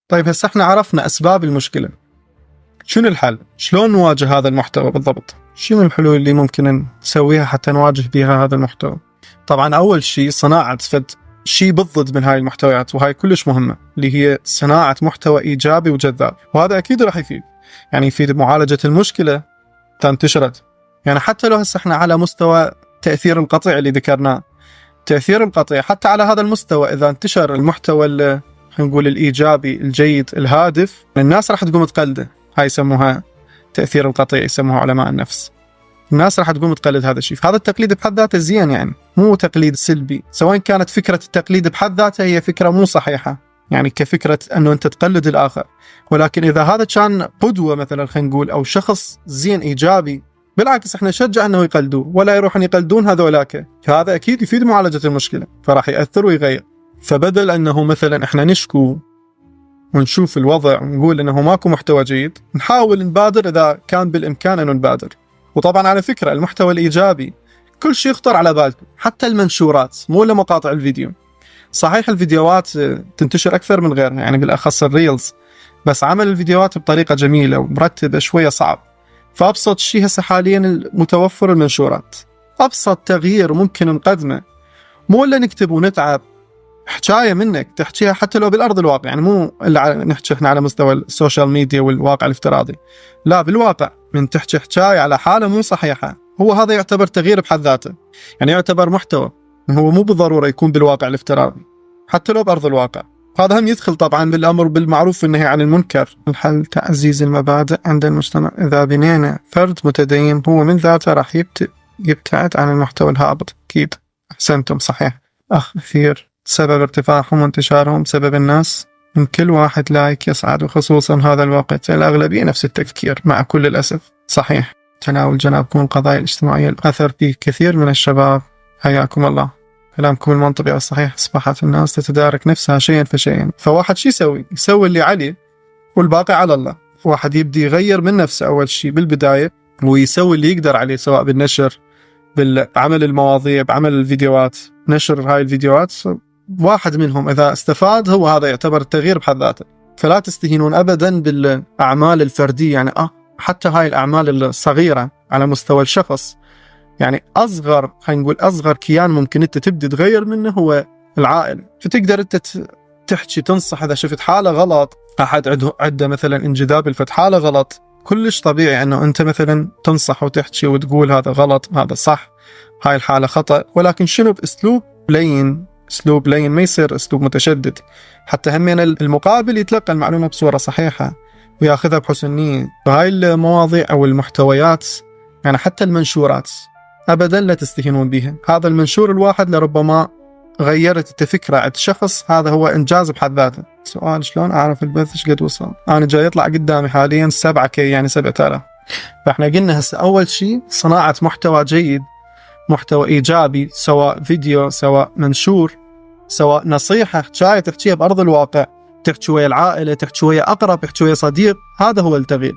طيب هسه احنا عرفنا أسباب المشكلة، شنو الحل؟ شلون نواجه هذا المحتوى بالضبط؟ شنو الحلول اللي ممكن نسويها حتى نواجه بها هذا المحتوى؟ طبعا أول شيء صناعة شيء بالضد من هاي المحتويات، وهاي كلش مهمة، اللي هي صناعة محتوى إيجابي وجذاب، وهذا أكيد راح يفيد، يعني يفيد معالجة المشكلة انتشرت. يعني حتى لو هسه احنا على مستوى تأثير القطيع اللي ذكرناه، تأثير القطيع حتى على هذا المستوى إذا انتشر المحتوى خلينا نقول الإيجابي الجيد الهادف، الناس راح تقوم تقلده. هاي يسموها تأثير القطيع، يسموها علماء النفس. الناس راح تقوم تقلد هذا الشيء، هذا التقليد بحد ذاته زين، يعني مو تقليد سلبي، سواء كانت فكرة التقليد بحد ذاتها هي فكرة مو صحيحة، يعني كفكرة أنه أنت تقلد الآخر، ولكن إذا هذا كان قدوة مثلا خلينا نقول أو شخص زين إيجابي، بالعكس احنا نشجع أنه يقلدوه ولا يروحون يقلدون هذولاك، فهذا أكيد يفيد معالجة المشكلة، فراح يأثر ويغير. فبدل أنه مثلا احنا نشكو ونشوف الوضع ونقول أنه ماكو محتوى جيد، نحاول نبادر إذا كان بالإمكان أنه نبادر. وطبعا على فكرة المحتوى الإيجابي كل شيء يخطر على بالكم، حتى المنشورات، مو إلا مقاطع الفيديو. صحيح الفيديوهات تنتشر أكثر من غيرها، يعني بالأخص الريلز، بس عمل الفيديوهات بطريقة جميلة ومرتبة شوية صعب. فأبسط شيء هسه حاليا المتوفر المنشورات، أبسط تغيير ممكن نقدمه، مو إلا نكتب ونتعب، حكاية منك تحكيها حتى لو بالأرض الواقع، يعني مو إلا نحكي إحنا على مستوى السوشيال ميديا والواقع الافتراضي، لا بالواقع من تحكي حكاية على حالة مو صحيحة، هو هذا يعتبر تغيير بحد ذاته، يعني يعتبر محتوى، هو مو بالضرورة يكون بالواقع الافتراضي، حتى لو بأرض الواقع. هذا هم يدخل طبعا بالأمر بالمعروف والنهي عن المنكر. الحل تعزيز المبادئ عند المجتمع، إذا بنينا فرد متدين هو من ذاته راح يبتعد عن المحتوى الهابط. أكيد أحسنتم، صحيح. أخير سبب ارتفاعهم وانتشارهم سبب الناس من كل واحد لايك يسعد، وخصوصا هذا الوقت الأغلبية نفس التفكير مع كل الأسف. صحيح. تناول جنابكم القضايا الاجتماعية الأثر في كثير من الشباب، حياكم الله. كلامكم المنطقي والصحيح. أصبحت الناس تتدارك نفسها شيئا فشيئا، فواحد شو يسوي اللي عليه والباقي على الله. واحد يبدي يغير من نفسه أول شيء بالبداية، ويسوي اللي يقدر عليه، سواء بالنشر، بالعمل المواضيع، بعمل الفيديوهات، نشر هاي الفيديوهات. واحد منهم إذا استفاد هو هذا يعتبر التغيير بحد ذاته. فلا تستهينون أبدا بالأعمال الفردية، يعني حتى هاي الأعمال الصغيرة على مستوى الشخص، يعني أصغر خلينا نقول أصغر كيان ممكن أنت تبدي تغير منه هو العائلة. فتقدر أنت تحكي تنصح، إذا شفت حالة غلط، أحد عنده مثلا انجذاب الفت حالة غلط، كلش طبيعي أنه أنت مثلا تنصح وتحكي وتقول هذا غلط هذا صح، هاي الحالة خطأ، ولكن شنو بأسلوب لين، أسلوب لين، ما يصير أسلوب متشدد، حتى همين المقابل يتلقى المعلومة بصورة صحيحة وياخذها بحسن نية. فهاي المواضيع أو المحتويات، يعني حتى المنشورات أبدا لا تستهينون بها. هذا المنشور الواحد لربما غيرت الفكرة عند شخص، هذا هو إنجاز بحد ذاته. سؤال: شلون أعرف البث ايش قد وصل؟ أنا جاي يطلع قدامي حاليا 7K، يعني 7000. فإحنا قلنا هسه أول شيء صناعة محتوى جيد، محتوى إيجابي، سواء فيديو، سواء منشور، سواء نصيحة تحكيها بأرض الواقع، تحكي ويا العائلة، تحكي ويا أقرب، تحكي ويا صديق، هذا هو التغيير.